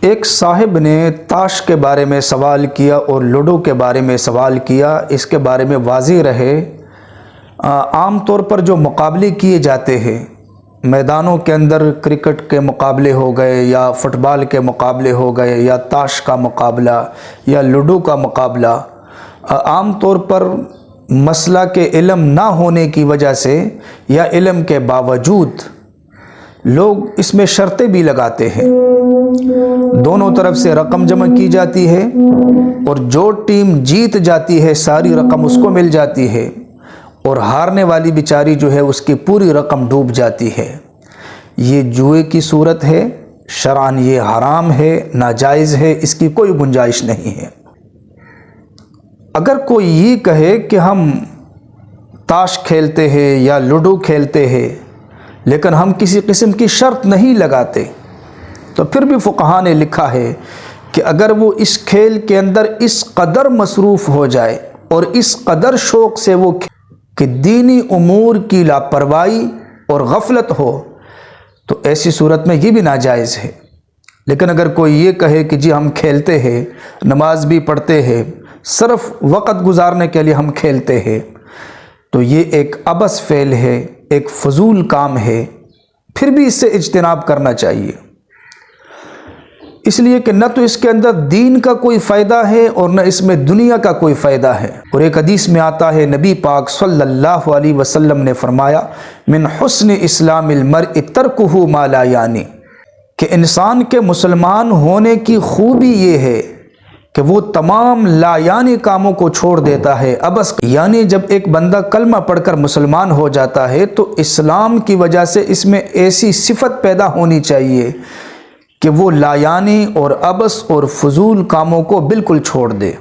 ایک صاحب نے تاش کے بارے میں سوال کیا اور لوڈو کے بارے میں سوال کیا۔ اس کے بارے میں واضح رہے، عام طور پر جو مقابلے کیے جاتے ہیں میدانوں کے اندر، کرکٹ کے مقابلے ہو گئے یا فٹ بال کے مقابلے ہو گئے یا تاش کا مقابلہ یا لوڈو کا مقابلہ، عام طور پر مسئلہ کے علم نہ ہونے کی وجہ سے یا علم کے باوجود لوگ اس میں شرطیں بھی لگاتے ہیں۔ دونوں طرف سے رقم جمع کی جاتی ہے اور جو ٹیم جیت جاتی ہے ساری رقم اس کو مل جاتی ہے، اور ہارنے والی بیچاری جو ہے اس کی پوری رقم ڈوب جاتی ہے۔ یہ جوئے کی صورت ہے، شرعاً یہ حرام ہے، ناجائز ہے، اس کی کوئی گنجائش نہیں ہے۔ اگر کوئی یہ کہے کہ ہم تاش کھیلتے ہیں یا لوڈو کھیلتے ہیں لیکن ہم کسی قسم کی شرط نہیں لگاتے، تو پھر بھی فقہاء نے لکھا ہے کہ اگر وہ اس کھیل کے اندر اس قدر مصروف ہو جائے اور اس قدر شوق سے وہ کہ دینی امور کی لاپرواہی اور غفلت ہو، تو ایسی صورت میں یہ بھی ناجائز ہے۔ لیکن اگر کوئی یہ کہے کہ جی ہم کھیلتے ہیں، نماز بھی پڑھتے ہیں، صرف وقت گزارنے کے لیے ہم کھیلتے ہیں، تو یہ ایک عبث فعل ہے، ایک فضول کام ہے، پھر بھی اس سے اجتناب کرنا چاہیے، اس لیے کہ نہ تو اس کے اندر دین کا کوئی فائدہ ہے اور نہ اس میں دنیا کا کوئی فائدہ ہے۔ اور ایک حدیث میں آتا ہے، نبی پاک صلی اللہ علیہ وسلم نے فرمایا، من حسن اسلام المرء ترکہ ما لا یعنی، کہ انسان کے مسلمان ہونے کی خوبی یہ ہے کہ وہ تمام لا یعنی کاموں کو چھوڑ دیتا ہے، عبث۔ یعنی جب ایک بندہ کلمہ پڑھ کر مسلمان ہو جاتا ہے تو اسلام کی وجہ سے اس میں ایسی صفت پیدا ہونی چاہیے کہ وہ لا یعنی اور عبث اور فضول کاموں کو بالکل چھوڑ دے۔